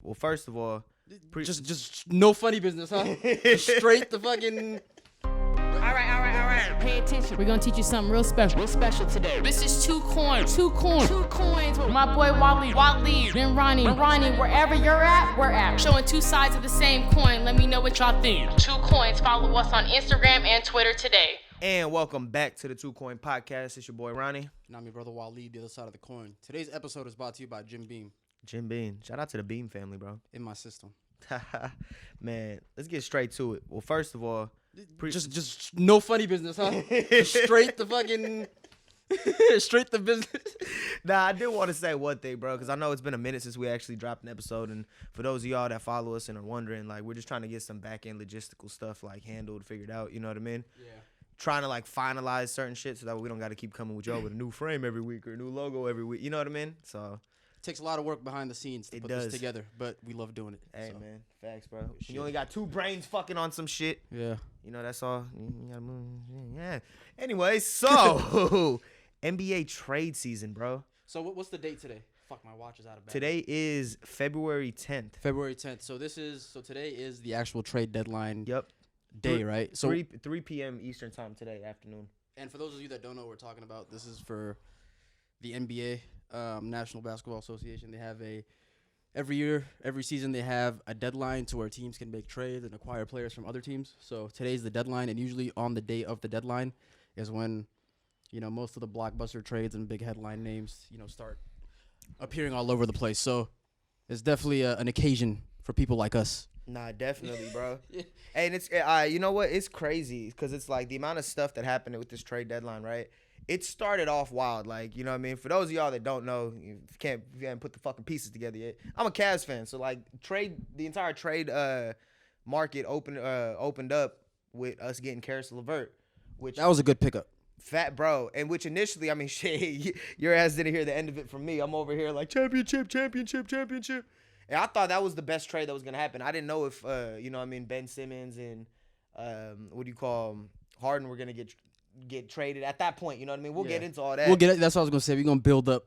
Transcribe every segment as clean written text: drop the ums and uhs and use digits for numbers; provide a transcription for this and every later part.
Well, first of all, just no funny business, huh? Straight the fucking. All right. Pay attention. We're gonna teach you something real special today. This is two coins. With my boy Wally, then Ronnie, wherever you're at, we're at. Showing two sides of the same coin. Let me know what y'all think. 2 coins. Follow us on Instagram and Twitter today. And welcome back to the 2 Coin Podcast. It's your boy Ronnie. And I'm your brother Wally, the other side of the coin. Today's episode is brought to you by Jim Beam. Jim Beam. Shout out to the Beam family, bro. In my system. Man, let's get straight to it. Well, first of all, just no funny business, huh? Straight the fucking. Straight the business. Nah, I did want to say one thing, bro, because I know it's been a minute since we actually dropped an episode. And for those of y'all that follow us and are wondering, like, we're just trying to get some back-end logistical stuff, like, handled, figured out. You know what I mean? Yeah. Trying to, like, finalize certain shit so that we don't got to keep coming with y'all with a new frame every week or a new logo every week. You know what I mean? So it takes a lot of work behind the scenes to put this together, but we love doing it. Hey, so. man. Facts, bro. You only got 2 brains fucking on some shit. Yeah. You know, that's all. You gotta move. Yeah. Anyway, so NBA trade season, bro. So what's the date today? Fuck, my watch is out of balance. Today is February 10th. February 10th. So today is the actual trade deadline. Yep. Day, right? So 3 p.m. Eastern time today afternoon. And for those of you that don't know what we're talking about, this is for the NBA, National Basketball Association. They have every season they have a deadline to where teams can make trades and acquire players from other teams. So today's the deadline, and usually on the day of the deadline is when, you know, most of the blockbuster trades and big headline names, you know, start appearing all over the place. So it's definitely an occasion for people like us. Nah, definitely, bro. And it's you know what? It's crazy because it's like the amount of stuff that happened with this trade deadline, right? It started off wild, like, you know what I mean? For those of y'all that don't know, you haven't put the fucking pieces together yet. I'm a Cavs fan, so like the entire trade market opened up with us getting Karis LeVert, which that was a good pickup. Fat bro, and which initially, I mean, shit, your ass didn't hear the end of it from me. I'm over here like championship. And I thought that was the best trade that was gonna happen. I didn't know if you know what I mean, Ben Simmons and Harden were gonna get traded at that point. You know what I mean? We'll get into all that. That's what I was gonna say. We're gonna build up,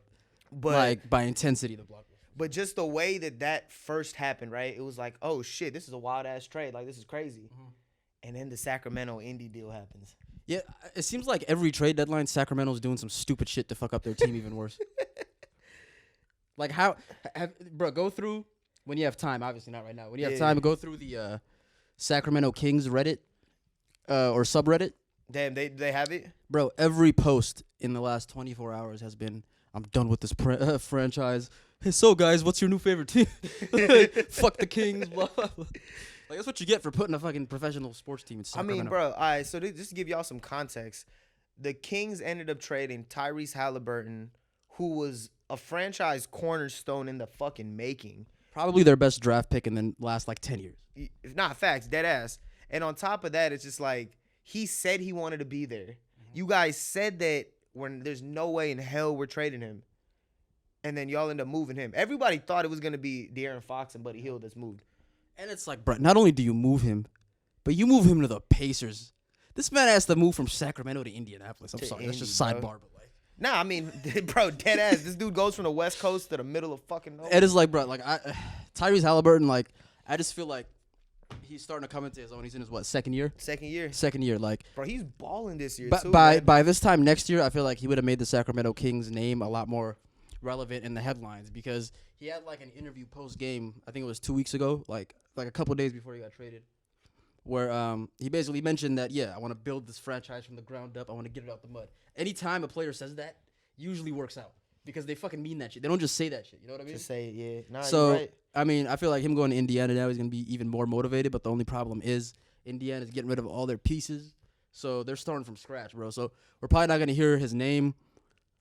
like by intensity the block. But just the way that first happened, right? It was like, oh shit, this is a wild ass trade. Like, this is crazy. Mm-hmm. And then the Sacramento Indy deal happens. Yeah, it seems like every trade deadline, Sacramento's doing some stupid shit to fuck up their team even worse. Like go through when you have time. Obviously not right now. When you have time, go through the Sacramento Kings Reddit or subreddit. Damn, they have it? Bro, every post in the last 24 hours has been, I'm done with this franchise. Hey, so guys, what's your new favorite team? Fuck the Kings, blah, blah, blah. Like, that's what you get for putting a fucking professional sports team in Sacramento. I mean, bro, all right, so just to give y'all some context, the Kings ended up trading Tyrese Halliburton, who was a franchise cornerstone in the fucking making. Probably their best draft pick in the last, 10 years. Not facts, dead ass. And on top of that, it's just like, he said he wanted to be there. Mm-hmm. You guys said that when there's no way in hell we're trading him. And then y'all end up moving him. Everybody thought it was going to be De'Aaron Fox and Buddy Hield that's moved. And it's like, bro, not only do you move him, but you move him to the Pacers. This man has to move from Sacramento to Indianapolis. I'm sorry, that's just sidebar, but like. Nah, I mean, bro, dead ass. This dude goes from the West Coast to the middle of fucking nowhere. It is like, bro, Tyrese Halliburton, I just feel like he's starting to come into his own. He's in his, second year? Second year. Bro, he's balling this year, too. By this time next year, I feel like he would have made the Sacramento Kings name a lot more relevant in the headlines because he had, an interview post-game, I think it was 2 weeks ago, like a couple days before he got traded, where he basically mentioned that, I want to build this franchise from the ground up. I want to get it out the mud. Anytime a player says that, usually works out because they fucking mean that shit. They don't just say that shit. You know what I mean? Just say it, yeah. Nah, so, you're right. I mean, I feel like him going to Indiana now, he's going to be even more motivated, but the only problem is Indiana's getting rid of all their pieces, so they're starting from scratch, bro. So we're probably not going to hear his name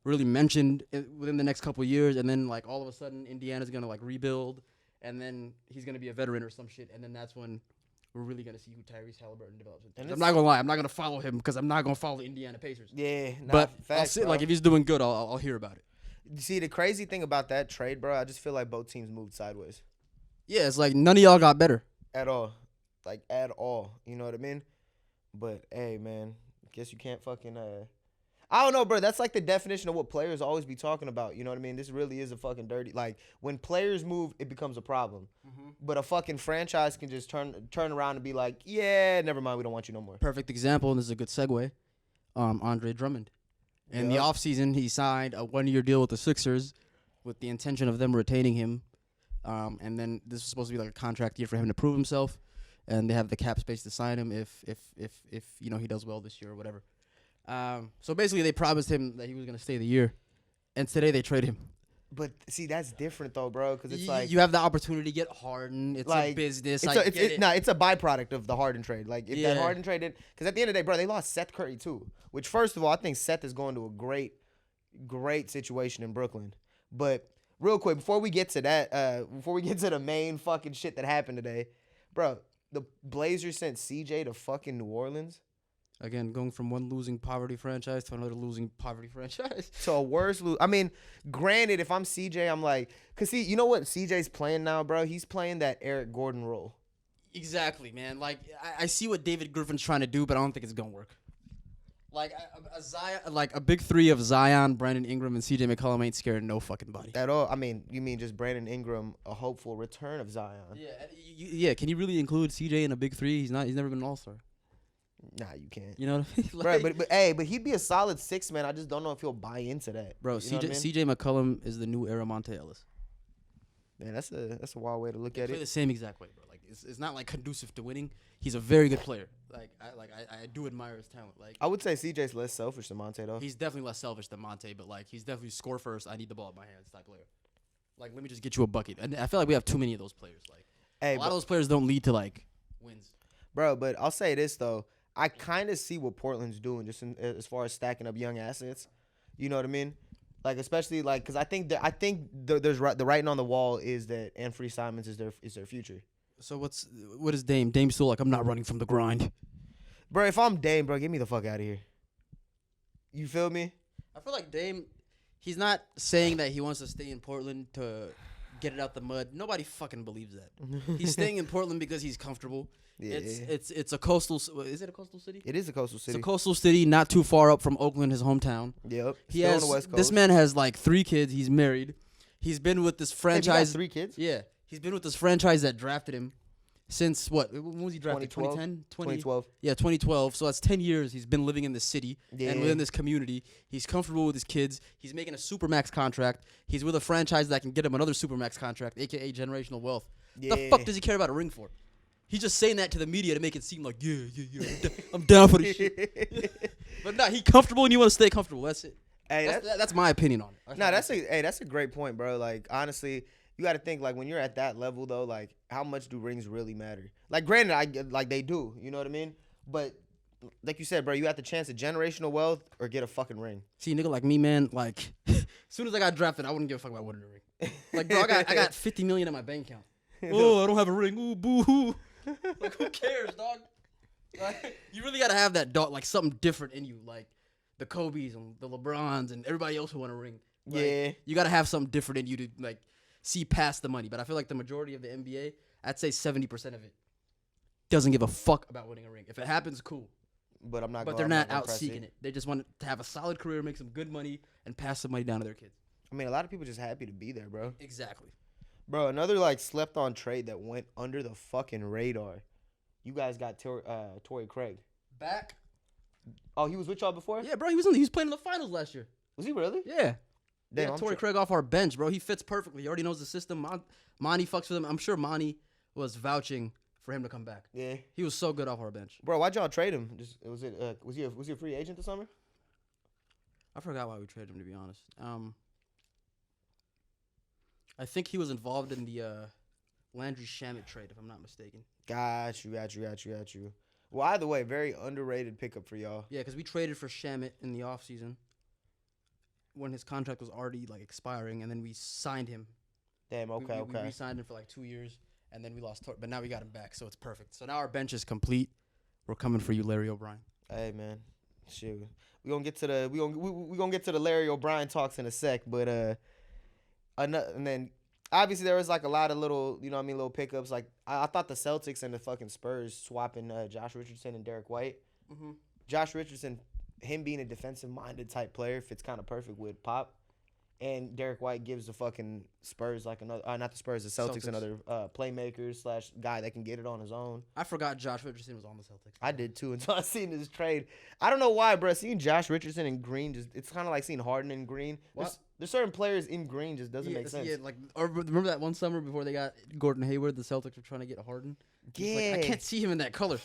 really mentioned within the next couple of years, and then, all of a sudden, Indiana's going to, rebuild, and then he's going to be a veteran or some shit, and then that's when we're really going to see who Tyrese Halliburton develops. And I'm not going to lie. I'm not going to follow him because I'm not going to follow the Indiana Pacers. Yeah, but facts, I'll see, if he's doing good, I'll hear about it. You see, the crazy thing about that trade, bro, I just feel like both teams moved sideways. Yeah, it's like none of y'all got better. At all. At all. You know what I mean? But, hey, man, guess you can't fucking I don't know, bro. That's like the definition of what players always be talking about. You know what I mean? This really is a fucking dirty. Like when players move, it becomes a problem. But a fucking franchise can just turn around and be like, yeah, never mind, we don't want you no more. Perfect example, and this is a good segue. Andre Drummond. In the offseason, he signed a 1-year deal with the Sixers with the intention of them retaining him. And then this was supposed to be like a contract year for him to prove himself. And they have the cap space to sign him if you know he does well this year or whatever. So basically, they promised him that he was going to stay the year. And today they trade him. But see, that's different though, bro. Because it's like you have the opportunity to get Harden. It's like, a business. It's a byproduct of the Harden trade. Like if that Harden trade did, because at the end of the day, bro, they lost Seth Curry too. Which first of all, I think Seth is going to a great situation in Brooklyn. But real quick, before we get to that, before we get to the main fucking shit that happened today, bro, the Blazers sent CJ to fucking New Orleans. Again, going from one losing poverty franchise to another losing poverty franchise. To a worse I mean, granted, if I'm CJ, I'm like, because see, you know what CJ's playing now, bro? He's playing that Eric Gordon role. Exactly, man. Like, I see what David Griffin's trying to do, but I don't think it's going to work. Like, a big three of Zion, Brandon Ingram, and CJ McCollum ain't scared of no fucking body. At all. I mean, you mean just Brandon Ingram, a hopeful return of Zion. Yeah, can you really include CJ in a big three? He's never been an all-star. Nah, you can't. You know what I mean? Like, but he'd be a solid 6 man. I just don't know if he'll buy into that. Bro, CJ McCollum is the new era Monte Ellis. Man, that's a wild way to look at play it. The same exact way, bro. Like it's not like conducive to winning. He's a very good player. I do admire his talent. Like I would say CJ's less selfish than Monte though. He's definitely less selfish than Monte, but like he's definitely score first. I need the ball in my hands type player. Like let me just get you a bucket. And I feel like we have too many of those players. Like a lot of those players don't lead to like wins. Bro, but I'll say this though. I kind of see what Portland's doing just as far as stacking up young assets. You know what I mean? Like especially like because I think there's the writing on the wall is that Anthony Simons is their future. So what is Dame? Dame's still like I'm not running from the grind. Bro, if I'm Dame, bro, get me the fuck out of here. You feel me? I feel like Dame, he's not saying that he wants to stay in Portland to get it out the mud. Nobody fucking believes that. He's staying in Portland because he's comfortable. Yeah. It's a coastal. Is it a coastal city? It is a coastal city. It's a coastal city, not too far up from Oakland, his hometown. Yep. Still on the West Coast. This man has like 3 kids. He's married. He's been with this franchise. He got 3 kids. Yeah, he's been with this franchise that drafted him since what? When was he drafted? 2010. 2012. Yeah, 2012. So that's 10 years. He's been living in this city and within this community. He's comfortable with his kids. He's making a supermax contract. He's with a franchise that can get him another supermax contract, aka generational wealth. Yeah. The fuck does he care about a ring for? He's just saying that to the media to make it seem like, yeah, I'm down for this shit. But nah, he comfortable and you want to stay comfortable. That's it. Hey, that's my opinion on it. That's a great point, bro. Like, honestly, you got to think, like, when you're at that level, though, like, how much do rings really matter? Like, granted, they do. You know what I mean? But, like you said, bro, you have the chance of generational wealth or get a fucking ring. See, nigga like me, man, like, as soon as I got drafted, I wouldn't give a fuck about winning a ring. Like, bro, I got $50 million in my bank account. Oh, I don't have a ring. Ooh, boo-hoo. Like, who cares, dog? Like, you really gotta have that dog, like something different in you, like the Kobe's and the LeBrons and everybody else who want a ring. Like, you gotta have something different in you to like see past the money. But I feel like the majority of the NBA, I'd say 70% of it, doesn't give a fuck about winning a ring. If it happens, cool. But I'm not. But they're not out seeking it. They just want to have a solid career, make some good money, and pass the money down to their kids. I mean, a lot of people just happy to be there, bro. Exactly. Bro, another like slept on trade that went under the fucking radar. You guys got Torrey Craig back. Oh, he was with y'all before? Yeah, bro. He was playing in the finals last year. Was he really? Yeah. Damn, Torrey Craig off our bench, bro. He fits perfectly. He already knows the system. Monty fucks with him. I'm sure Monty was vouching for him to come back. Yeah. He was so good off our bench. Bro, why'd y'all trade him? Was he a free agent this summer? I forgot why we traded him, to be honest. I think he was involved in the Landry Shamet trade, if I'm not mistaken. Got you. Well, either way, very underrated pickup for y'all. Yeah, because we traded for Shamet in the offseason when his contract was already like expiring, and then we signed him. Damn, okay. We re-signed him for like 2 years, and then we lost but now we got him back, so it's perfect. So now our bench is complete. We're coming for you, Larry O'Brien. Hey, man. Shoot. We're going to get to the Larry O'Brien talks in a sec, but and then obviously there was like a lot of little, little pickups. Like I thought the Celtics and the fucking Spurs swapping Josh Richardson and Derek White. Mm-hmm. Josh Richardson him being a defensive-minded type player fits kind of perfect with Pop. And Derek White gives the fucking Spurs like another, not the Spurs, the Celtics. Another playmaker slash guy that can get it on his own. I forgot Josh Richardson was on the Celtics. I did too until I seen this trade. I don't know why, bro. Seeing Josh Richardson in green it's kind of like seeing Harden in green. There's certain players in green just doesn't make sense. Yeah, like or remember that one summer before they got Gordon Hayward, the Celtics were trying to get Harden. Yeah, like, I can't see him in that color.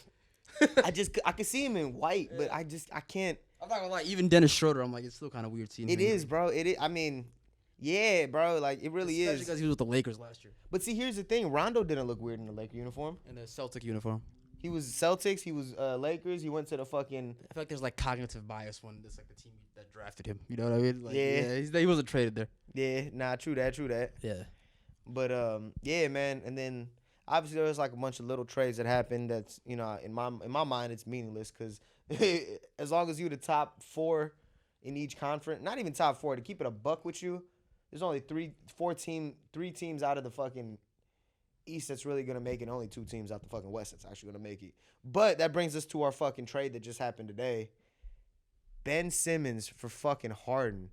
I can see him in white, but I can't. I'm not gonna lie, even Dennis Schroeder, I'm like, it's still kind of weird seeing him. It is, bro. It is. I mean, yeah, bro. Like it really Especially is. because he was with the Lakers last year. But see, here's the thing: Rondo didn't look weird in the Laker uniform. In the Celtic uniform. He was Celtics. He was Lakers. He went to the fucking. I feel like there's like cognitive bias when it's like the team that drafted him. You know what I mean? Like, Yeah. He wasn't traded there. Yeah, nah, true that. Yeah. But yeah, man. And then obviously there was like a bunch of little trades that happened. That's in my mind it's meaningless because as long as you're the top 4 in each conference, not even top 4, to keep it a buck with you, there's only 3 teams out of the fucking East that's really gonna make it. Only 2 teams out the fucking West that's actually gonna make it. But that brings us to our fucking trade that just happened today. Ben Simmons for fucking Harden.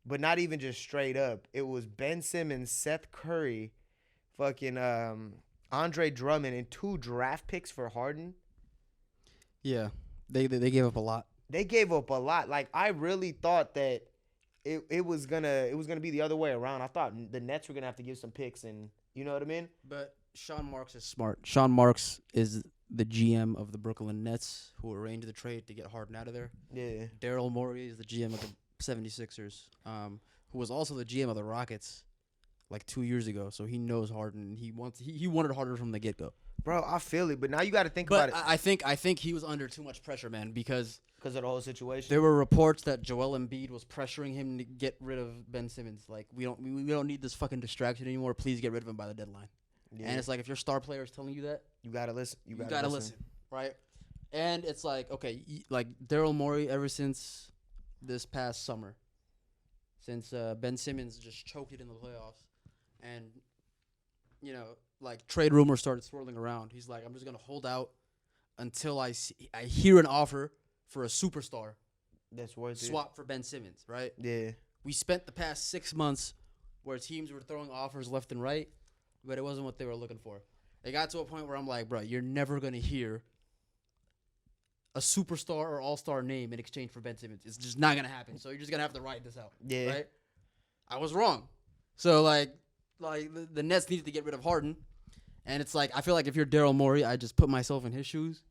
But not even just straight up. It was Ben Simmons, Seth Curry, fucking Andre Drummond, and 2 draft picks for Harden. Yeah. They gave up a lot. They gave up a lot. Like I really thought that it was gonna be the other way around. I thought the Nets were gonna have to give some picks, and you know what I mean. But Sean Marks is smart. Sean Marks is the GM of the Brooklyn Nets who arranged the trade to get Harden out of there. Yeah. Daryl Morey is the GM of the 76ers, who was also the GM of the Rockets like 2 years ago. So he knows Harden. He wanted Harden from the get-go. Bro, I feel it, but now you got to think about it. I think he was under too much pressure, man, because of the whole situation. there were reports that Joel Embiid was pressuring him to get rid of Ben Simmons. Like we don't need this fucking distraction anymore. Please get rid of him by the deadline. Yeah. And it's like if your star player is telling you that, you gotta listen. You gotta listen, right? And it's like okay, like Daryl Morey ever since this past summer, since Ben Simmons just choked it in the playoffs, and you know, like trade rumors started swirling around. He's like, I'm just gonna hold out until I hear an offer for a superstar. That's worth swap for Ben Simmons, right? Yeah. We spent the past 6 months where teams were throwing offers left and right, but it wasn't what they were looking for. They got to a point where I'm like, bro, you're never gonna hear a superstar or all-star name in exchange for Ben Simmons. It's just not gonna happen. So you're just gonna have to ride this out. Yeah. Right? I was wrong. So like the Nets needed to get rid of Harden, and it's like I feel like if you're Daryl Morey, I just put myself in his shoes.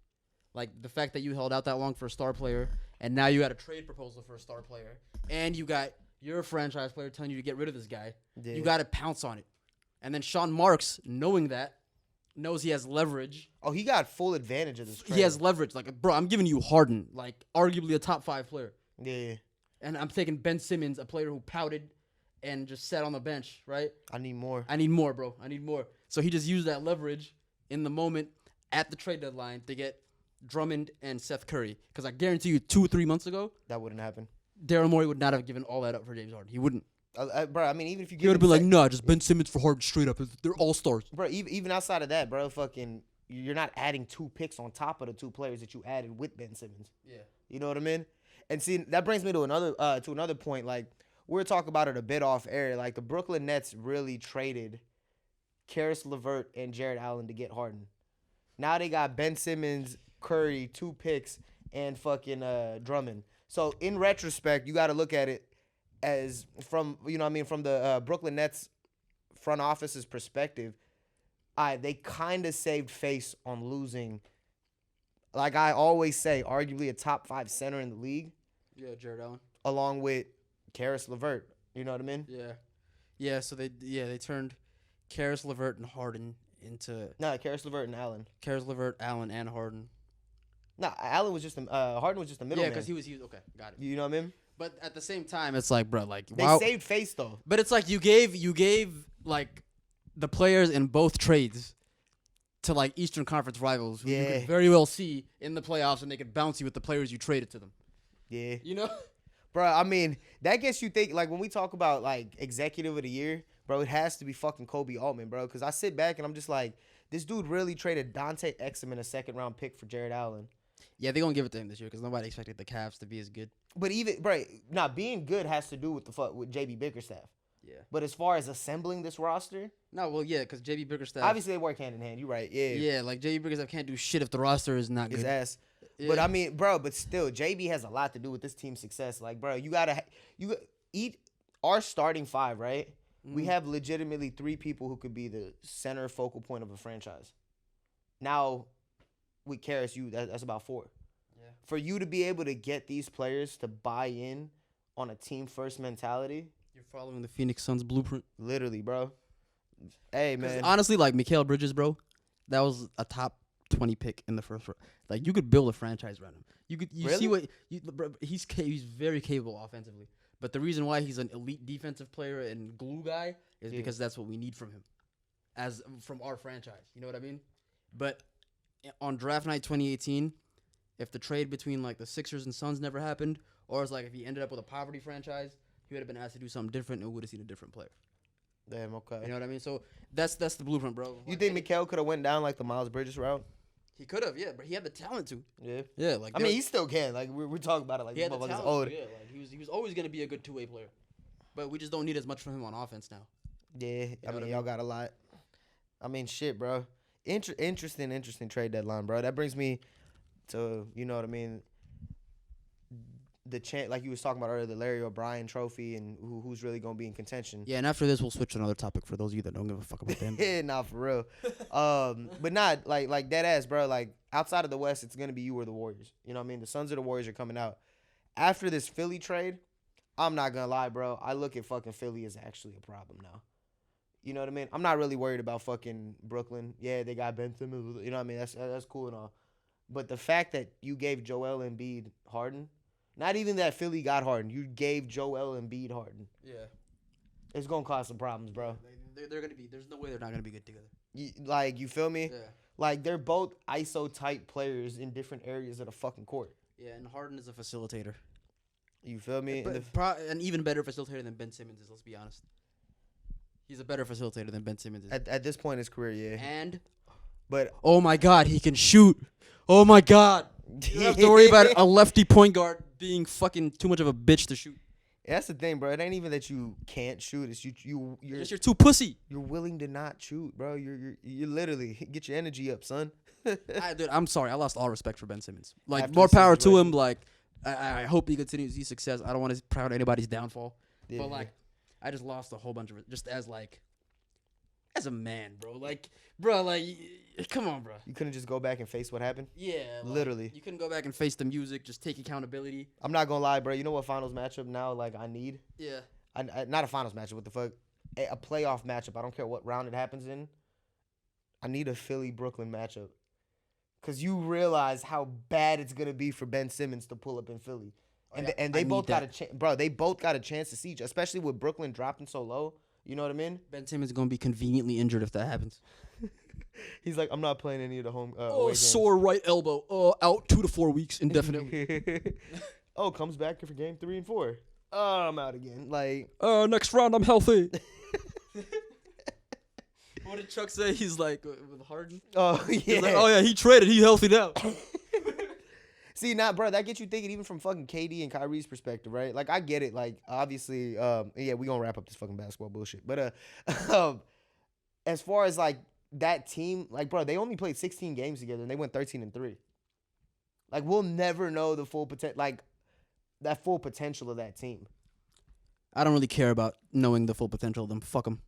Like the fact that you held out that long for a star player, and now you got a trade proposal for a star player, and you got your franchise player telling you to get rid of this guy. Yeah. You got to pounce on it. And then Sean Marks, knowing that, knows he has leverage. Oh, he got full advantage of this trade. He has leverage. Like, bro, I'm giving you Harden, like arguably a top 5 player. Yeah. And I'm taking Ben Simmons, a player who pouted and just sat on the bench, right? I need more. I need more, bro. I need more. So he just used that leverage in the moment at the trade deadline to get Drummond and Seth Curry. Because I guarantee you 2-3 months ago, that wouldn't happen. Daryl Morey would not have given all that up for James Harden. He wouldn't. Bro, I mean, even if you he would have been like, nah, just Ben Simmons for Harden straight up. They're all stars. Bro, even outside of that, bro, fucking, you're not adding 2 picks on top of the 2 players that you added with Ben Simmons. Yeah. You know what I mean? And see, that brings me to another point. Like, we're talking about it a bit off air. Like, the Brooklyn Nets really traded Karis LeVert and Jared Allen to get Harden. Now they got Ben Simmons, Curry, 2 picks, and fucking Drummond. So, in retrospect, you got to look at it as from the Brooklyn Nets front office's perspective. They kind of saved face on losing, like I always say, arguably a top 5 center in the league. Yeah, Jared Allen. Along with Karis LeVert. You know what I mean? Yeah. Yeah, so they turned Karis LeVert and Harden into... No, Karis LeVert and Allen. Karis LeVert, Allen, and Harden. No, Allen was just Harden was just the middleman. Yeah, because he was okay, got it. You know what I mean? But at the same time, it's like, bro, like they saved face though. But it's like you gave like the players in both trades to like Eastern Conference rivals who you could very well see in the playoffs, and they could bounce you with the players you traded to them. Yeah. You know? Bro, I mean, that gets you think, like, when we talk about, like, executive of the year, bro, it has to be fucking Kobe Altman, bro, because I sit back and I'm just like, this dude really traded Dante Exum in a second-round pick for Jared Allen. Yeah, they're gonna give it to him this year because nobody expected the Cavs to be as good. But even being good has to do with with JB Bickerstaff. Yeah. But as far as assembling this roster, No, well, yeah, because JB Bickerstaff. obviously they work hand in hand. You're right. Yeah. Yeah, like JB Bickerstaff can't do shit if the roster is not His good. ass. Yeah. But I mean, bro, but still, JB has a lot to do with this team's success. Like, bro, you eat our starting five, right? We have legitimately 3 people who could be the center focal point of a franchise. Now, with Karras, that's about 4. Yeah. For you to be able to get these players to buy in on a team first mentality, You're following the Phoenix Suns blueprint. literally, bro. Hey, man. Honestly, like Mikal Bridges, bro, that was a top 20 pick in the first round. Like you could build a franchise around him. You Really? see what bro, he's very capable offensively. But the reason why he's an elite defensive player and glue guy is because that's what we need from him, from our franchise. You know what I mean? But on draft night 2018, if the trade between like the Sixers and Suns never happened, or it's like if he ended up with a poverty franchise, he would have been asked to do something different and we would have seen a different player. Damn, okay. You know what I mean? So that's the blueprint, bro. You think Mikal could have went down like the Miles Bridges route? He could have, yeah, but he had the talent to. Yeah. Yeah, like I mean, he still can. Like, we're talking about it like he this had the motherfucker's talent. old. To, yeah, like he was always gonna be a good 2-way player, but we just don't need as much from him on offense now. Yeah, I mean, y'all got a lot. I mean, shit, bro. Interesting trade deadline, bro. That brings me to, you know what I mean, the chance, like you was talking about earlier, the Larry O'Brien trophy and who's really going to be in contention. Yeah, and after this, we'll switch to another topic for those of you that don't give a fuck about them. Yeah, nah, for real. But not like dead ass, bro. Like outside of the West, it's going to be you or the Warriors. You know what I mean? The Suns or the Warriors are coming out. After this Philly trade, I'm not going to lie, bro. I look at fucking Philly as actually a problem now. You know what I mean? I'm not really worried about fucking Brooklyn. Yeah, they got Ben Simmons. You know what I mean? That's cool and all. But the fact that you gave Joel Embiid Harden, not even that Philly got Harden, you gave Joel Embiid Harden. Yeah, It's gonna cause some problems, bro. they're gonna be. There's no way they're not gonna be good together. You feel me? Yeah. Like they're both ISO type players in different areas of the fucking court. Yeah, and Harden is a facilitator. You feel me? But an even better facilitator than Ben Simmons is. Let's be honest. He's a better facilitator than Ben Simmons is. At this point in his career, yeah. But oh my God, he can shoot. Oh my God. You don't have to worry about a lefty point guard being fucking too much of a bitch to shoot. that's the thing, bro. It ain't even that you can't shoot. It's you're too pussy. You're willing to not shoot, bro. You're literally get your energy up, son. Dude, I'm sorry. I lost all respect for Ben Simmons. Like, After more the power to situation. him. Like, I hope he continues to see success. I don't want to proud anybody's downfall. Yeah. But, like, I just lost a whole bunch of it just as a man, bro. Like, bro, like, come on, bro. You couldn't just go back and face what happened? Yeah. Like, Literally. You couldn't go back and face the music. Just take accountability. I'm not gonna lie, bro. You know what finals matchup now? Like I need. Yeah. Not a finals matchup. What the fuck? A playoff matchup. I don't care what round it happens in. I need a Philly Brooklyn matchup. Cause you realize how bad it's gonna be for Ben Simmons to pull up in Philly, and they both got a chance, bro. They both got a chance to siege, especially with Brooklyn dropping so low. You know what I mean? Ben Simmons is gonna be conveniently injured if that happens. He's like, I'm not playing any of the home. Oh, away games." sore right elbow. Out 2 to 4 weeks indefinitely. Oh, comes back for game 3 and 4. Oh, I'm out again. Like, Next round I'm healthy. What did Chuck say? He's like with Harden. oh yeah. He's like, oh yeah, he traded. He healthy now. See, now, bro, that gets you thinking even from fucking KD and Kyrie's perspective, right? Like, I get it. Like, obviously, yeah, we gonna wrap up this fucking basketball bullshit. But as far as like that team, like, bro, they only played 16 games together and they went 13-3. Like, we'll never know the full that full potential of that team. I don't really care about knowing the full potential of them. Fuck them.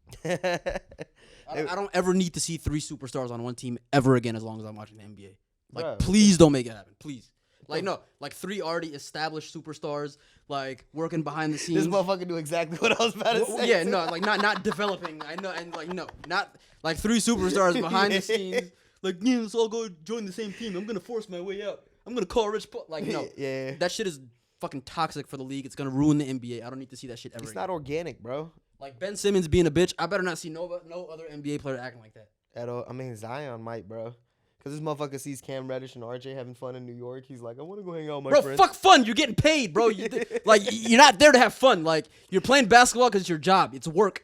I don't ever need to see 3 superstars on one team ever again as long as I'm watching the NBA. Like, Bruh. please don't make it happen. Please. Like, no. Like, 3 already established superstars, like, working behind the scenes. This motherfucker knew exactly what I was about to say. Yeah, no, like, not developing. I know, and, like, no. Not, like, 3 superstars behind the scenes. Like, yeah, let's all go join the same team. I'm going to force my way out. I'm going to call Rich Paul. Like, no. Yeah. That shit is fucking toxic for the league. It's going to ruin the NBA. I don't need to see that shit ever It's again. not organic, bro. Like, Ben Simmons being a bitch, I better not see no other NBA player acting like that. At all. I mean, Zion might, bro. Because this motherfucker sees Cam Reddish and RJ having fun in New York. He's like, I want to go hang out with my friends. Bro, fuck fun. You're getting paid, bro. Like, you're not there to have fun. Like, you're playing basketball because it's your job. It's work.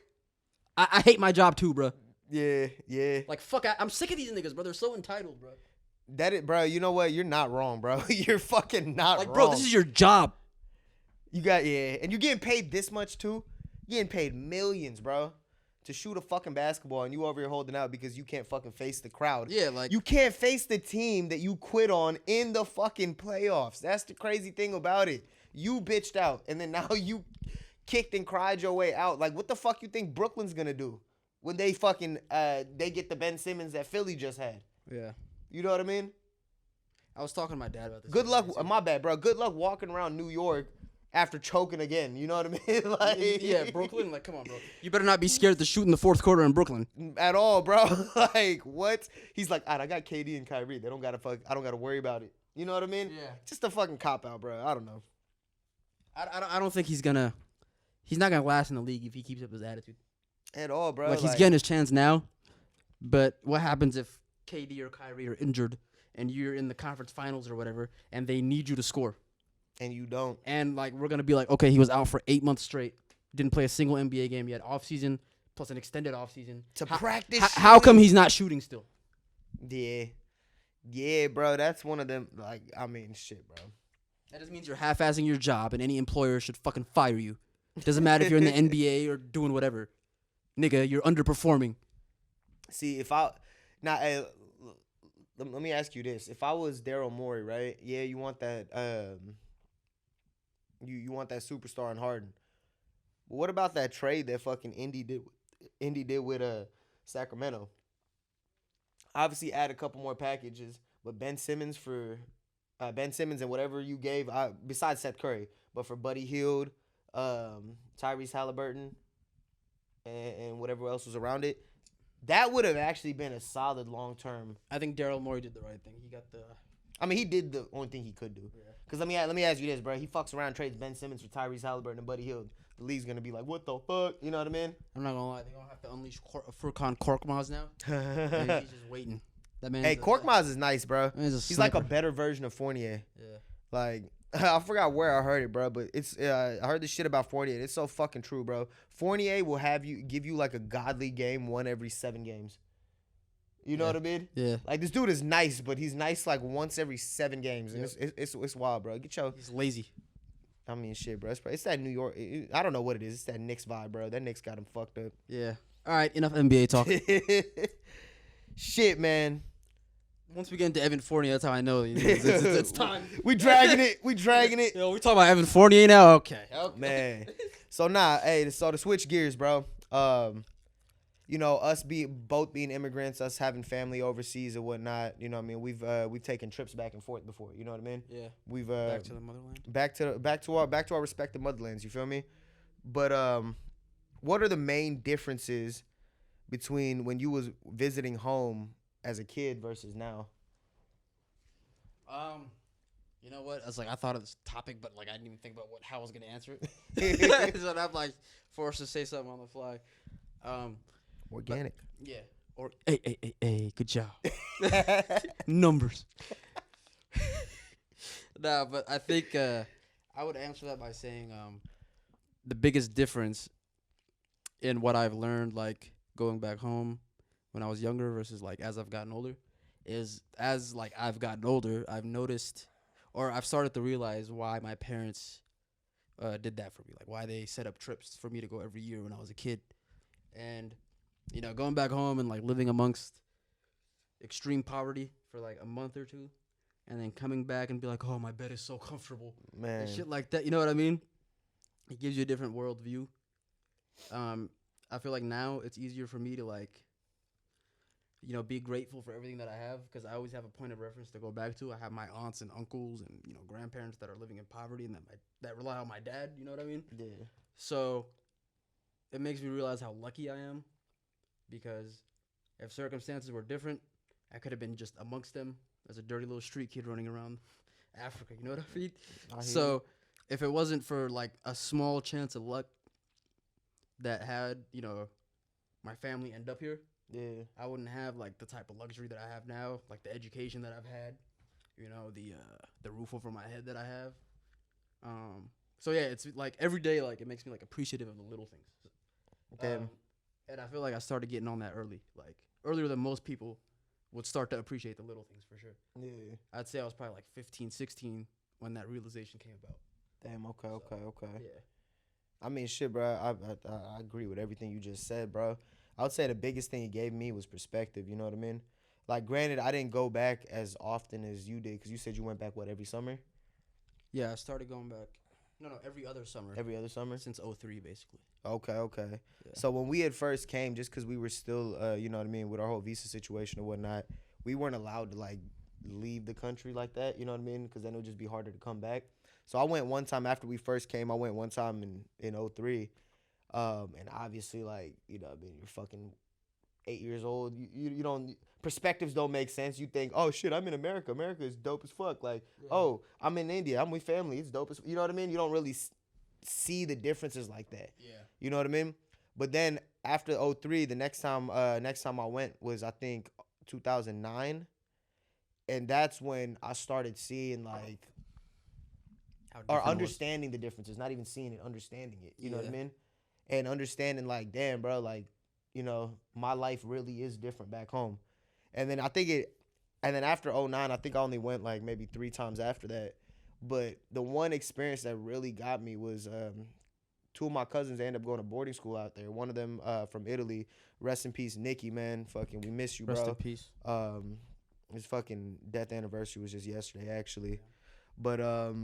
I hate my job too, bro. Yeah, yeah. Like, fuck, I'm sick of these niggas, bro. They're so entitled, bro. That it, bro. You know what? You're not wrong, bro. You're fucking not Like, wrong. bro, this is your job. You got and you're getting paid this much too. You're getting paid millions, bro, to shoot a fucking basketball, and you over here holding out because you can't fucking face the crowd. Yeah, like You can't face the team that you quit on in the fucking playoffs. That's the crazy thing about it. You bitched out, and then now you kicked and cried your way out. Like, what the fuck you think Brooklyn's gonna do when they fucking they get the Ben Simmons that Philly just had? yeah. You know what I mean? I was talking to my dad about this. Good luck. My bad, bro. Good luck walking around New York after choking again. You know what I mean? Like, yeah, Brooklyn. Like, come on, bro. You better not be scared to shoot in the fourth quarter in Brooklyn. At all, bro. Like, what? He's like, I got KD and Kyrie. They don't gotta I don't gotta worry about it. You know what I mean? Yeah. Just a fucking cop out, bro. I don't know. I don't think he's not gonna last in the league if he keeps up his attitude. At all, bro. Like, he's getting his chance now, but what happens if KD or Kyrie are injured and you're in the conference finals or whatever, and they need you to score? And you don't. And, like, we're going to be like, okay, he was out for 8 months straight, didn't play a single NBA game yet, offseason, plus an extended offseason. To practice How come he's not shooting still? Yeah. Yeah, bro. That's one of them. Like, I mean, shit, bro. That just means you're half-assing your job, and any employer should fucking fire you. Doesn't matter if you're in the NBA or doing whatever. Nigga, you're underperforming. See, let me ask you this. If I was Daryl Morey, right? Yeah, you want that you want that superstar in Harden. But what about that trade that fucking Indy did with Sacramento? Obviously add a couple more packages, but Ben Simmons and whatever you gave besides Seth Curry, but for Buddy Hield, Tyrese Halliburton, and whatever else was around it. That would have actually been a solid long-term. I think Daryl Morey did the right thing. He got the... I mean, he did the only thing he could do. Because let me ask you this, bro. He fucks around, trades Ben Simmons for Tyrese Halliburton and Buddy Hield. The league's going to be like, what the fuck? You know what I mean? I'm not going to lie. They're going to have to unleash Furkan Korkmaz now. Maybe he's just waiting. That man. Hey, Korkmaz is nice, bro. He's like a better version of Fournier. Yeah. Like, I forgot where I heard it, bro, but it's I heard this shit about Fournier. It's so fucking true, bro. Fournier will give you like a godly game 1 every 7 games. You know what I mean? Yeah. Like, this dude is nice, but he's nice like once every 7 games. And it's wild, bro. He's lazy. I mean, shit, bro. It's that New York. I don't know what it is. It's that Knicks vibe, bro. That Knicks got him fucked up. Yeah. All right. Enough NBA talk. Shit, man. Once we get into Evan Fournier, that's how I know it's time. We dragging it. Yo, we talking about Evan Fournier now? Okay. Man. So, so to switch gears, bro. You know, both being immigrants, us having family overseas or whatnot, you know what I mean? We've taken trips back and forth before, you know what I mean? Yeah. We've back to the motherland. Back to our respective motherlands, you feel me? But what are the main differences between when you was visiting home as a kid versus now? You know what? I thought of this topic, but like I didn't even think about how I was gonna answer it. So I'm like forced to say something on the fly. Organic. Yeah. Or hey, good job. Numbers. Nah, but I think I would answer that by saying the biggest difference in what I've learned, like going back home when I was younger versus like as I've gotten older, is as like I've gotten older, I've noticed or I've started to realize why my parents did that for me, like why they set up trips for me to go every year when I was a kid. And you know, going back home and like living amongst extreme poverty for like a month or two, and then coming back and be like, oh, my bed is so comfortable, man, and shit like that. You know what I mean? It gives you a different worldview. I feel like now it's easier for me to like, you know, be grateful for everything that I have because I always have a point of reference to go back to. I have my aunts and uncles and you know grandparents that are living in poverty and that rely on my dad. You know what I mean? Yeah. So it makes me realize how lucky I am. Because if circumstances were different, I could have been just amongst them as a dirty little street kid running around Africa. You know what I mean? So if it wasn't for like a small chance of luck that had, you know, my family end up here, yeah, I wouldn't have like the type of luxury that I have now, like the education that I've had, you know, the roof over my head that I have. So yeah, it's like every day, like it makes me like appreciative of the little things. Okay. And I feel like I started getting on that early, like earlier than most people would start to appreciate the little things for sure. Yeah. I'd say I was probably like 15, 16 when that realization came about. Damn. Okay. Yeah. I mean, shit, bro. I agree with everything you just said, bro. I would say the biggest thing it gave me was perspective. You know what I mean? Like, granted, I didn't go back as often as you did because you said you went back, what, every summer? Yeah, I started going back. No, every other summer. Every other summer? Since 03, basically. Okay. Yeah. So when we had first came, just because we were still, you know what I mean, with our whole visa situation and whatnot, we weren't allowed to, like, leave the country like that, you know what I mean? Because then it would just be harder to come back. So I went one time after we first came. I went one time in 03. And obviously, like, you know what I mean, you're fucking 8 years old. You don't, perspectives don't make sense. You think, oh, shit, I'm in America. America is dope as fuck. Like, oh, I'm in India. I'm with family. It's dope as, you know what I mean? You don't really see the differences like that. Yeah. You know what I mean? But then after 03, the next time I went was, I think, 2009. And that's when I started seeing, like, or understanding the differences, not even seeing it, understanding it. You know what I mean? And understanding, like, damn, bro, like, you know, my life really is different back home. And then and then after 09, I think I only went, like, maybe 3 times after that. But the one experience that really got me was 2 of my cousins, they ended up going to boarding school out there. One of them from Italy. Rest in peace, Nikki, man. Fucking, we miss you, bro. Rest in peace. His fucking death anniversary was just yesterday, actually. Yeah. But,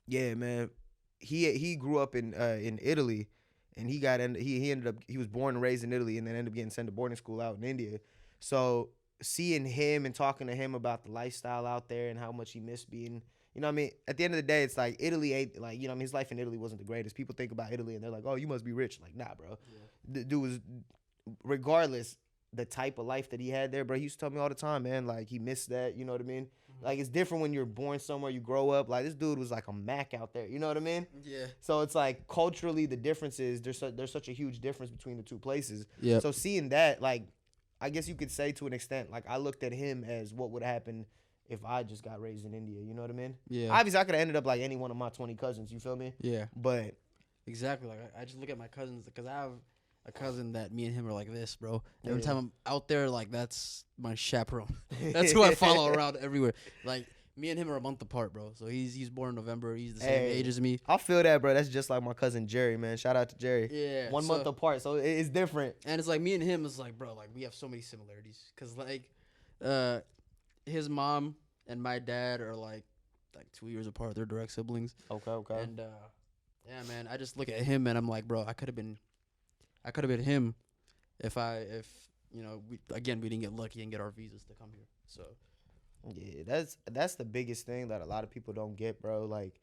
yeah, man. He grew up in Italy. And he ended up, he was born and raised in Italy and then ended up getting sent to boarding school out in India. So seeing him and talking to him about the lifestyle out there and how much he missed being, you know what I mean? At the end of the day, it's like Italy ain't, like, you know what I mean? His life in Italy wasn't the greatest. People think about Italy and they're like, oh, you must be rich. Like, nah, bro. Yeah. The dude was, regardless the type of life that he had there, bro, he used to tell me all the time, man, like, he missed that, you know what I mean? Mm-hmm. Like, it's different when you're born somewhere, you grow up. Like, this dude was like a Mac out there, you know what I mean? Yeah. So it's like, culturally, the differences, there's such a huge difference between the two places. Yeah. So seeing that, like, I guess you could say to an extent, like, I looked at him as what would happen if I just got raised in India, you know what I mean? Yeah. Obviously, I could have ended up like any one of my 20 cousins, you feel me? Yeah. But exactly, like, I just look at my cousins, because I have a cousin that me and him are like this, bro. Every time I'm out there, like, that's my chaperone. That's who I follow around everywhere. Like, me and him are a month apart, bro. So he's born in November. He's the same age as me. I feel that, bro. That's just like my cousin Jerry, man. Shout out to Jerry. Yeah. 1 month apart, so it's different. And it's like me and him is like, bro, like, we have so many similarities. Because, like, his mom and my dad are like 2 years apart. They're direct siblings. Okay. And, yeah, man, I just look at him and I'm like, bro, I could have been him if you know, we didn't get lucky and get our visas to come here. So yeah, that's the biggest thing that a lot of people don't get, bro. Like,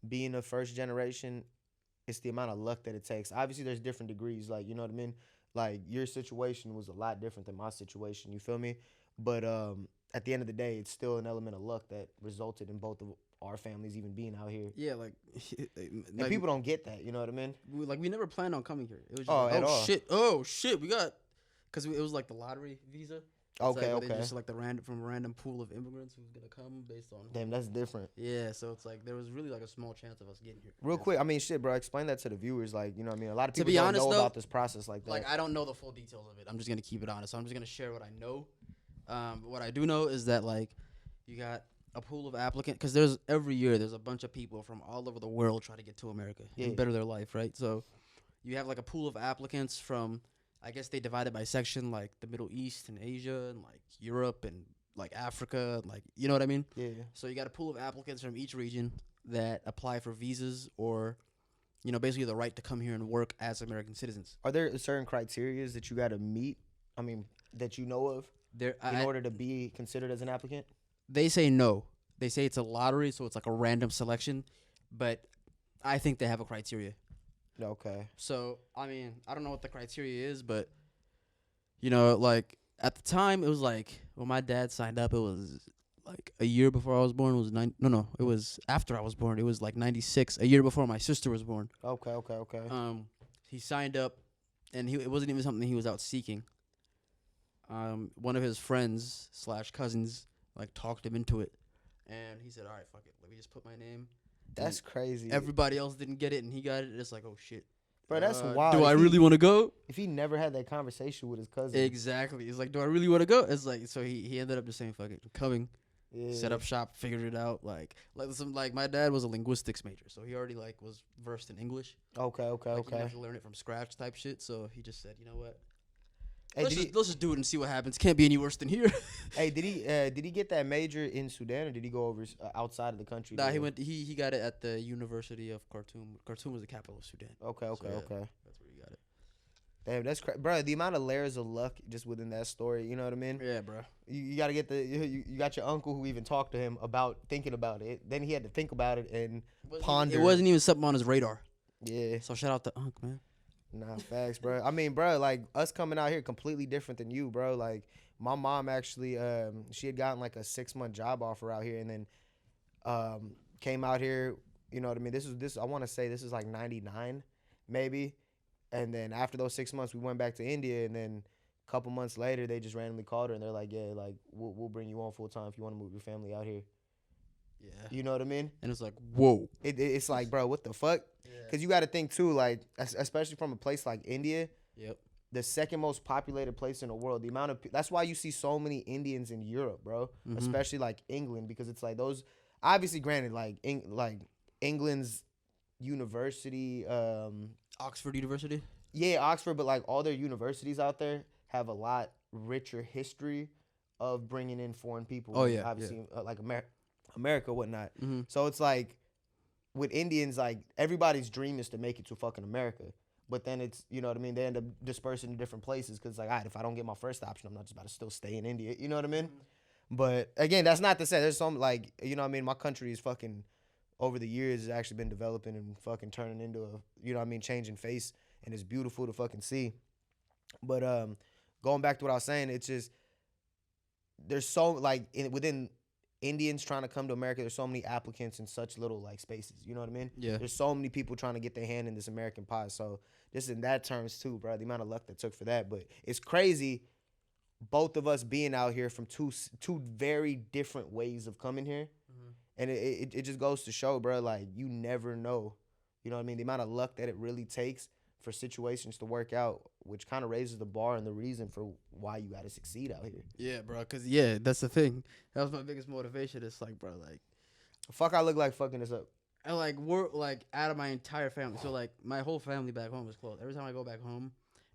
being a first generation, it's the amount of luck that it takes. Obviously, there's different degrees, like, you know what I mean? Like, your situation was a lot different than my situation, you feel me? But at the end of the day, it's still an element of luck that resulted in both of our families even being out here. Yeah, like, and people don't get that, you know what I mean? We never planned on coming here. It was just shit, we got, because it was like the lottery visa. Okay. They just like from a random pool of immigrants who's gonna come based on. Damn, that's different. Yeah, so it's like there was really like a small chance of us getting here. Real quick, I mean, shit, bro. Explain that to the viewers, like, you know what I mean. A lot of people don't know about this process like that. Like, I don't know the full details of it. I'm just gonna keep it honest. So I'm just gonna share what I know. What I do know is that, like, you got a pool of applicants, because every year there's a bunch of people from all over the world trying to get to America and better their life, right? So you have like a pool of applicants from, I guess they divide it by section, like the Middle East and Asia and like Europe and like Africa, like, you know what I mean? Yeah. So you got a pool of applicants from each region that apply for visas or, you know, basically the right to come here and work as American citizens. Are there certain criteria that you got to meet? I mean, that you know of in order to be considered as an applicant? They say no. They say it's a lottery, so it's like a random selection. But I think they have a criteria. Okay. So, I mean, I don't know what the criteria is, but, you know, like, at the time, it was like, when my dad signed up, it was like a year before I was born. It was after I was born. It was like 96, a year before my sister was born. Okay. He signed up, and it wasn't even something he was out seeking. One of his friends / cousins, like, talked him into it. And he said, all right, fuck it. Let me just put my name. That's crazy. Everybody else didn't get it, and he got it. It's like, oh, shit. Bro, that's wild. Do I really want to go? If he never had that conversation with his cousin. Exactly. It's like, do I really want to go? It's like, so he ended up just saying, fuck it, coming. Yeah. Set up shop, figured it out. Like my dad was a linguistics major, so he already like was versed in English. Okay. Like, you didn't have to learn it from scratch type shit. So he just said, you know what? Hey, let's just do it and see what happens. Can't be any worse than here. Hey, did he get that major in Sudan, or did he go over outside of the country? Nah, he got it at the University of Khartoum. Khartoum was the capital of Sudan. Okay. So, yeah, that's where he got it. Damn, that's crazy, bro. The amount of layers of luck just within that story, you know what I mean? Yeah, bro. You got to get you got your uncle who even talked to him about thinking about it. Then he had to think about it and ponder. It wasn't even something on his radar. Yeah. So shout out to Unc, man. Nah, facts, bro. I mean, bro, like us coming out here completely different than you, bro. Like my mom actually, she had gotten like a 6-month job offer out here, and then came out here. You know what I mean? I want to say this is like '99, maybe. And then after those 6 months, we went back to India, and then a couple months later, they just randomly called her, and they're like, "Yeah, like we'll bring you on full time if you want to move your family out here." Yeah. You know what I mean? And it's like, whoa. It's like, bro, what the fuck? Because you got to think too, like especially from a place like India. Yep. The second most populated place in the world. The amount of that's why you see so many Indians in Europe, bro. Mm-hmm. Especially like England, because it's like those. Obviously, granted, like England's university. Oxford University. Yeah, Oxford, but like all their universities out there have a lot richer history of bringing in foreign people. Oh yeah, obviously, like America, whatnot. Mm-hmm. So it's like with Indians, like everybody's dream is to make it to fucking America. But then it's, you know what I mean? They end up dispersing to different places because, like, all right, if I don't get my first option, I'm not just about to still stay in India. You know what I mean? Mm-hmm. But, again, that's not to say there's some, like, you know what I mean? My country is fucking, over the years, has actually been developing and fucking turning into a, you know what I mean, changing face. And it's beautiful to fucking see. But going back to what I was saying, it's just, there's so, like, within Indians trying to come to America, there's so many applicants in such little, like, spaces. You know what I mean? Yeah. There's so many people trying to get their hand in this American pie. So, just in that terms, too, bro, the amount of luck that took for that. But it's crazy, both of us being out here from two very different ways of coming here. Mm-hmm. And it just goes to show, bro, like, you never know. You know what I mean? The amount of luck that it really takes for situations to work out, which kind of raises the bar and the reason for why you got to succeed out here. Yeah, bro, because, yeah, that's the thing. That was my biggest motivation. It's like, bro, like. Fuck, I look like fucking this up. And, like, we're, like, out of my entire family. So, like, my whole family back home is close. Every time I go back home,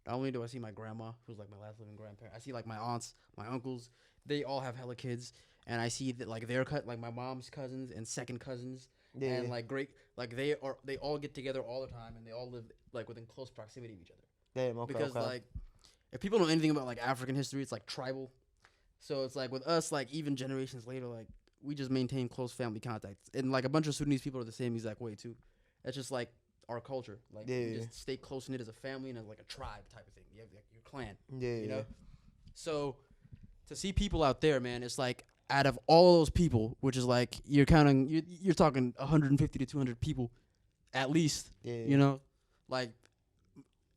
not only do I see my grandma, who's, like, my last living grandparent, I see, like, my aunts, my uncles. They all have hella kids. And I see that, like, like, my mom's cousins and second cousins. Yeah. And, like, they all get together all the time. And they all live, like, within close proximity of each other. Damn, okay, because, like, if people know anything about, like, African history, it's, like, tribal. So it's, like, with us, like, even generations later, like, we just maintain close family contacts. And, like, a bunch of Sudanese people are the same exact way, too. That's just, like, our culture. Like, we just stay close-knit as a family and as, like, a tribe type of thing. You have, like, your clan. Yeah. You know? So, to see people out there, man, it's, like, out of all those people, which is, like, you're talking 150 to 200 people at least. Yeah. You know? Like,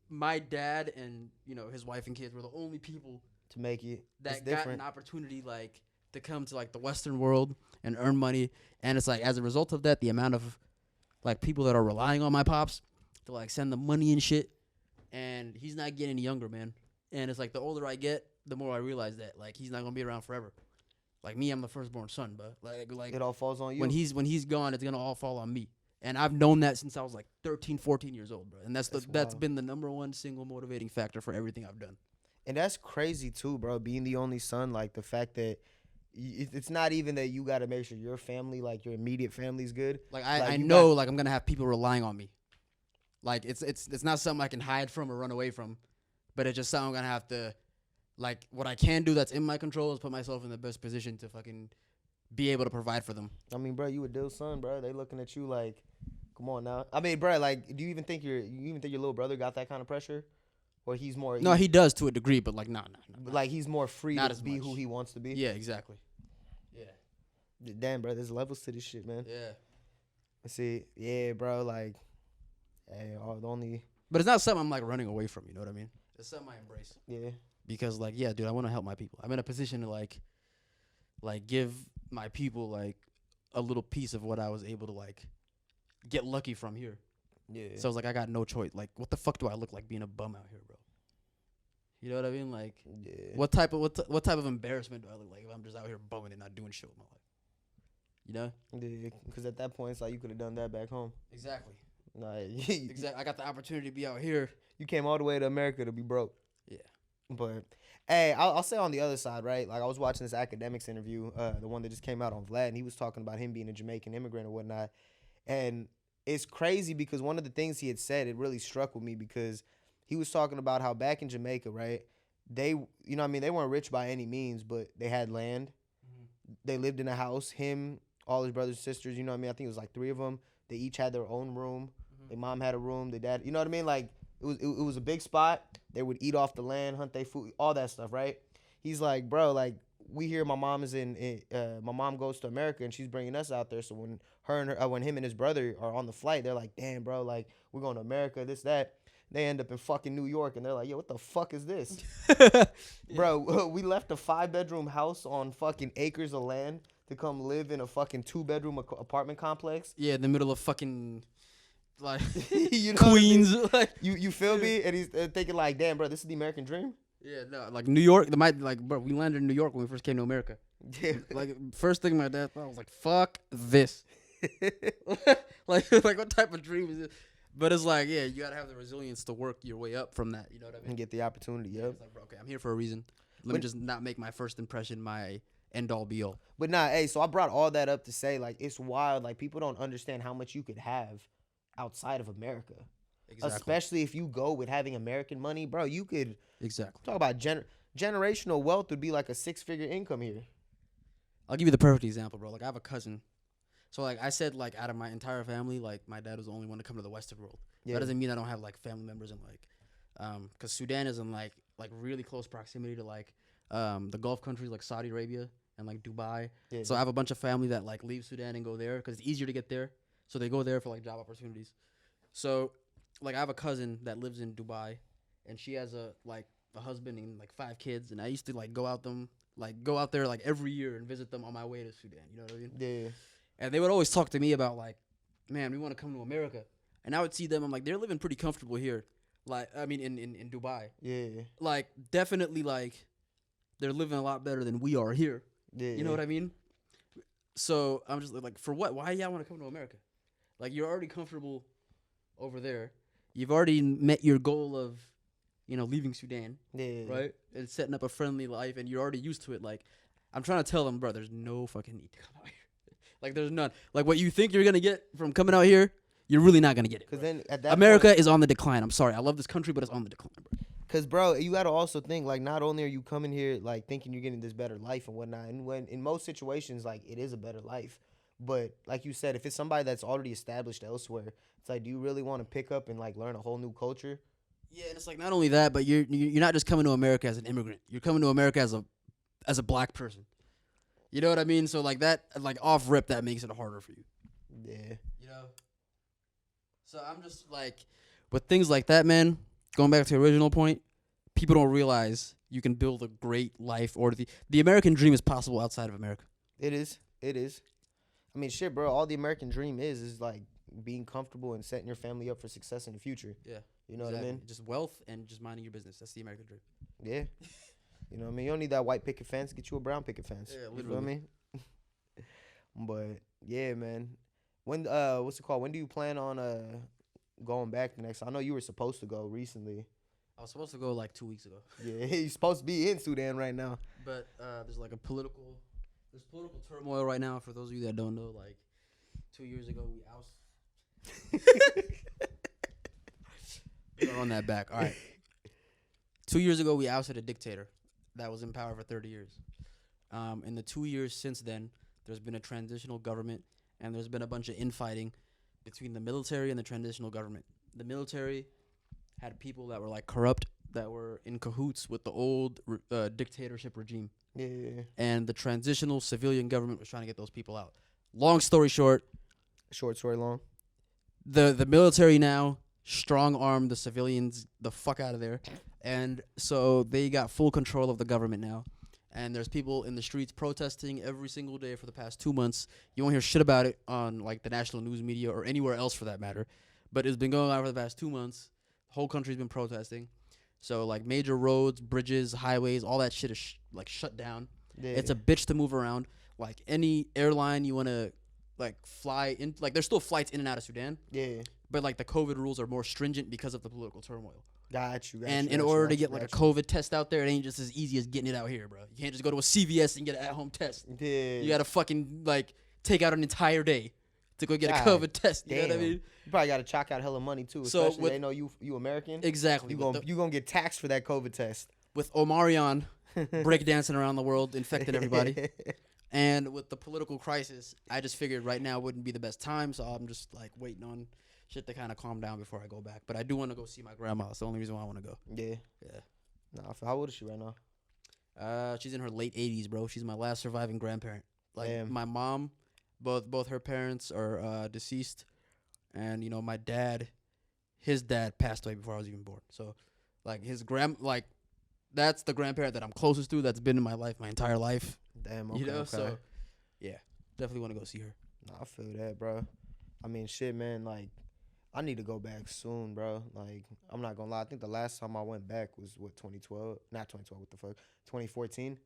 my dad and, you know, his wife and kids were the only people to make it that got an opportunity, like, to come to, like, the Western world and earn money. And it's like, as a result of that, the amount of, like, people that are relying on my pops to, like, send them money and shit. And he's not getting any younger, man. And it's like, the older I get, the more I realize that, like, he's not gonna be around forever. Like, me, I'm the firstborn son, but like it all falls on you. When he's gone, it's gonna all fall on me. And I've known that since I was, like, 13, 14 years old, bro. And that's been the number one single motivating factor for everything I've done. And that's crazy too, bro. Being the only son, like, the fact that it's not even that you got to make sure your family, like, your immediate family's good. Like, I know, like, I'm gonna have people relying on me. Like, it's not something I can hide from or run away from, but it's just something I'm gonna have to, like, what I can do that's in my control is put myself in the best position to fucking be able to provide for them. I mean, bro, you a Dill's son, bro. They looking at you like, come on now. I mean, bro, like, do you even think your little brother got that kind of pressure? Or he's more... No, he does to a degree, but, like, no. Like, he's more free to be who he wants to be? Yeah, exactly. Yeah. Damn, bro, there's levels to this shit, man. Yeah. Let's see. Yeah, bro, like, hey, the only... But it's not something I'm, like, running away from, you know what I mean? It's something I embrace. Yeah. Because, like, yeah, dude, I want to help my people. I'm in a position to, like, give my people, like, a little piece of what I was able to, like, get lucky from here. Yeah. So I was like, I got no choice. Like, what the fuck do I look like being a bum out here, bro? You know what I mean? Like, Yeah. what type of embarrassment do I look like if I'm just out here bumming and not doing shit with my life? You know? Yeah. Because at that point, it's like you could have done that back home. Exactly. Like, Exactly. I got the opportunity to be out here. you came all the way to America to be broke. Yeah. But, hey, I'll say on the other side, right? Like, I was watching this academics interview, the one that just came out on Vlad, and he was talking about him being a Jamaican immigrant or whatnot. And it's crazy because one of the things he had said, it really struck with me because he was talking about how back in Jamaica, right, they, you know what I mean, they weren't rich by any means, but they had land. Mm-hmm. They lived in a house, him, all his brothers and sisters, you know what I mean? I think it was like 3 of them. They each had their own room. Mm-hmm. Their mom had a room. Their dad, you know what I mean? Like, it was a big spot. They would eat off the land, hunt their food, all that stuff, right? He's like, bro, like, we hear my mom is my mom goes to America and she's bringing us out there. So when him and his brother are on the flight, they're like, damn, bro, like, we're going to America, this, that. They end up in fucking New York and they're like, yo, what the fuck is this? Yeah. Bro, we left a 5-bedroom house on fucking acres of land to come live in a fucking 2-bedroom apartment complex. Yeah, in the middle of fucking, like, you know Queens. I mean? Like, you feel me? And he's thinking like, damn, bro, this is the American dream? Yeah, no, like New York, bro, we landed in New York when we first came to America. Yeah. Like, first thing my dad thought, I was like, fuck this. like what type of dream is it? But it's like, yeah, you gotta have the resilience to work your way up from that. You know what I mean? And get the opportunity. Yep. It's like, bro, okay, I'm here for a reason. Let me just not make my first impression my end all be all. But nah, hey, so I brought all that up to say, like, it's wild. Like, people don't understand how much you could have outside of America. Exactly. Especially if you go with having American money, bro. You could talk about generational wealth would be like a 6-figure income here. I'll give you the perfect example, bro. Like, I have a cousin. So, like, I said, like, out of my entire family, like, my dad was the only one to come to the Western world. Yeah. That doesn't mean I don't have, like, family members in, like, because Sudan is in, like really close proximity to, like, the Gulf countries, like Saudi Arabia and, like, Dubai. Yeah. So I have a bunch of family that, like, leave Sudan and go there because it's easier to get there. So they go there for, like, job opportunities. So, like, I have a cousin that lives in Dubai, and she has a husband and, like, 5 kids. And I used to, like, go out there, like, every year and visit them on my way to Sudan. You know what I mean? Yeah. And they would always talk to me about, like, man, we want to come to America. And I would see them. I'm like, they're living pretty comfortable here. Like, I mean, in Dubai. Yeah. Like, definitely, like, they're living a lot better than we are here. Yeah. You know what I mean? So I'm just like, for what? Why do y'all want to come to America? Like, you're already comfortable over there. You've already met your goal of, you know, leaving Sudan. Yeah. Right? And setting up a friendly life. And you're already used to it. Like, I'm trying to tell them, bro, there's no fucking need to come out here. Like, there's none. Like, what you think you're going to get from coming out here, you're really not going to get it. Because then at that America point, is on the decline. I'm sorry. I love this country, but it's on the decline, bro. Because, bro, you got to also think, like, not only are you coming here, like, thinking you're getting this better life and whatnot, and when in most situations, like, it is a better life. But, like you said, if it's somebody that's already established elsewhere, it's like, do you really want to pick up and, like, learn a whole new culture? Yeah, and it's like, not only that, but you're not just coming to America as an immigrant. You're coming to America as a black person. You know what I mean? So, like, that, like, off rip, that makes it harder for you. Yeah. You know? So, I'm just, like, with things like that, man, going back to the original point, people don't realize you can build a great life, or the American dream is possible outside of America. It is. It is. I mean, shit, bro, all the American dream is, like, being comfortable and setting your family up for success in the future. Yeah. You know what I mean? Just wealth and just minding your business. That's the American dream. Yeah. You know what I mean? You don't need that white picket fence. Get you a brown picket fence. Yeah, literally. You know what I mean? But, yeah, man. When, what's it called? When do you plan on going back the next? I know you were supposed to go recently. I was supposed to go, like, 2 weeks ago. Yeah, you're supposed to be in Sudan right now. But there's, like, political turmoil right now. For those of you that don't know, like, 2 years ago, we ousted. On that back. All right. 2 years ago, we ousted a dictator that was in power for 30 years. In the 2 years since then, there's been a transitional government, and there's been a bunch of infighting between the military and the transitional government. The military had people that were, like, corrupt, that were in cahoots with the old dictatorship regime. Yeah. And the transitional civilian government was trying to get those people out. Long story short. Short story long. The military now strong-armed the civilians the fuck out of there. And so they got full control of the government now. And there's people in the streets protesting every single day for the past 2 months. You won't hear shit about it on, like, the national news media or anywhere else for that matter. But it's been going on for the past 2 months. The whole country's been protesting. So, like, major roads, bridges, highways, all that shit is, shut down. Yeah. It's a bitch to move around. Like, any airline you want to, like, fly in. Like, there's still flights in and out of Sudan. Yeah. But, like, the COVID rules are more stringent because of the political turmoil. Got you. And in order to get, like, a COVID test out there, it ain't just as easy as getting it out here, bro. You can't just go to a CVS and get an at-home test. Yeah. You got to fucking, like, take out an entire day to go get a COVID test. You know what I mean? You probably got to chalk out hella money, too, especially they know you American. Exactly. You gonna get taxed for that COVID test. With Omarion breakdancing around the world, infecting everybody. And with the political crisis, I just figured right now wouldn't be the best time, so I'm just, like, waiting on shit to kind of calm down before I go back. But I do want to go see my grandma. That's the only reason why I want to go. Yeah. Yeah. Nah, how old is she right now? She's in her late 80s, bro. She's my last surviving grandparent. Like, my mom, both her parents are deceased. And, you know, my dad, his dad passed away before I was even born. So, like, that's the grandparent that I'm closest to that's been in my life my entire life. Damn, okay, you know, so, yeah, definitely want to go see her. Nah, I feel that, bro. I mean, shit, man, like, I need to go back soon, bro. Like, I'm not gonna lie. I think the last time I went back was, 2012? Not 2012, what the fuck? 2014?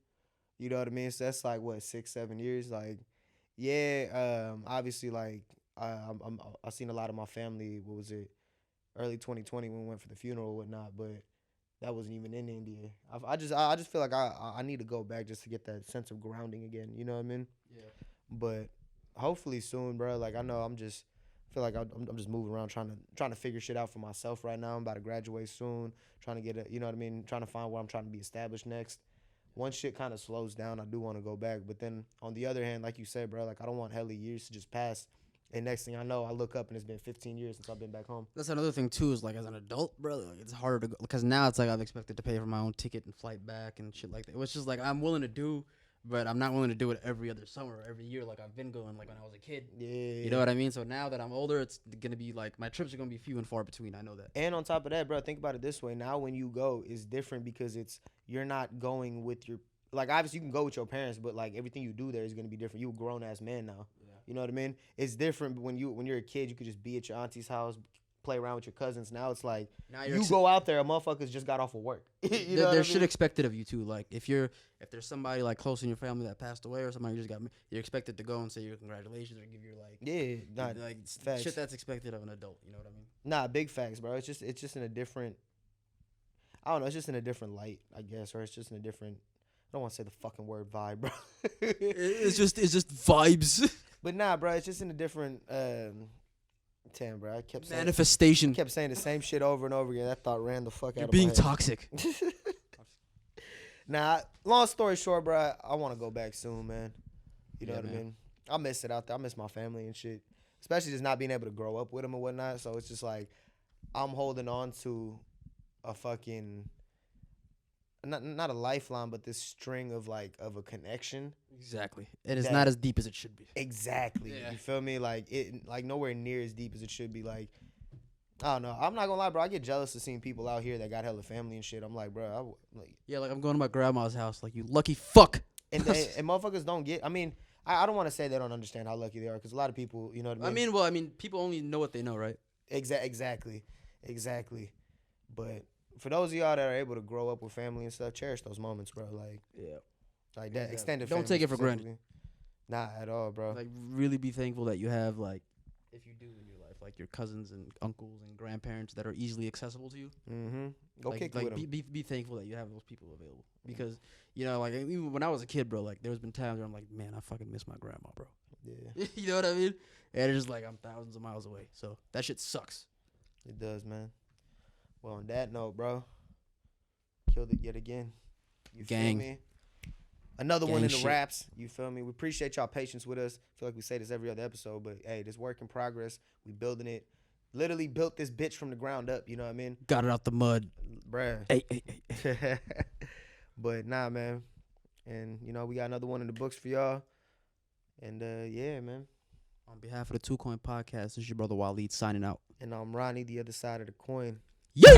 You know what I mean? So that's, like, 6-7 years? Like, yeah, obviously, like, I seen a lot of my family, early 2020 when we went for the funeral or whatnot, but that wasn't even in India. I just feel like I need to go back just to get that sense of grounding again. You know what I mean? Yeah. But hopefully soon, bro. Like, I know I feel like I'm just moving around trying to figure shit out for myself right now. I'm about to graduate soon, trying to get you know what I mean? Trying to find where I'm trying to be established next. Once shit kind of slows down, I do want to go back. But then on the other hand, like you said, bro, like, I don't want hella years to just pass. And next thing I know, I look up and it's been 15 years since I've been back home. That's another thing too, is like, as an adult, bro, like, it's harder to go, because now it's like I'm expected to pay for my own ticket and flight back and shit like that, which is like I'm willing to do, but I'm not willing to do it every other summer or every year like I've been going, like when I was a kid. Yeah. You know what I mean? So now that I'm older, it's gonna be like my trips are gonna be few and far between. I know that. And on top of that, bro, think about it this way. Now when you go, it's different because you're not going with your, like, obviously you can go with your parents, but like everything you do there is gonna be different. You're a grown ass man now. Yeah. You know what I mean? It's different when you're a kid. You could just be at your auntie's house, play around with your cousins. Now it's like you go out there, a motherfuckers just got off of work. You know there's shit expected of you too. Like if there's somebody like close in your family that passed away or somebody you just got, you're expected to go and say your congratulations or give your shit that's expected of an adult. You know what I mean? Nah, big facts, bro. It's just in a different. I don't know. It's just in a different light, I guess, or it's just in a different. I don't want to say the fucking word vibe, bro. it's just vibes. But nah, bro, it's just in a different. Damn, bro, I kept saying manifestation. I kept saying the same shit over and over again. That thought ran the fuck out of my head. You're being toxic. Nah, long story short, bro, I want to go back soon, man. You know what I mean? I miss it out there. I miss my family and shit. Especially just not being able to grow up with them and whatnot. So it's just like I'm holding on to a fucking. Not a lifeline, but this string of a connection. Exactly. It is not as deep as it should be. Exactly. Yeah. You feel me? Like nowhere near as deep as it should be. Like, I don't know. I'm not gonna lie, bro. I get jealous of seeing people out here that got hella family and shit. I'm like, bro, like I'm going to my grandma's house. Like, you lucky fuck. And motherfuckers don't get. I mean, I don't want to say they don't understand how lucky they are, because a lot of people, you know what I mean. I mean, people only know what they know, right? Exactly. But for those of y'all that are able to grow up with family and stuff, cherish those moments, bro. Like, yeah, like that extended. Don't take it for granted. Not at all, bro. Like, really be thankful that you have, like, if you do in your life, like your cousins and uncles and grandparents that are easily accessible to you. Mm-hmm. Go kick with them. Be thankful that you have those people available, because you know, like, even when I was a kid, bro, like there's been times where I'm like, man, I fucking miss my grandma, bro. Yeah. You know what I mean? And it's just like I'm thousands of miles away, so that shit sucks. It does, man. Well, on that note, bro, killed it yet again. You feel me? Another one in the raps. You feel me? We appreciate y'all patience with us. I feel like we say this every other episode, but hey, this work in progress. We building it. Literally built this bitch from the ground up. You know what I mean? Got it out the mud, bruh. Hey. But nah, man. And you know, we got another one in the books for y'all. And yeah, man. On behalf of the 2 Coin Podcast, this is your brother Waleed signing out. And I'm Ronnie, the other side of the coin. Yeah.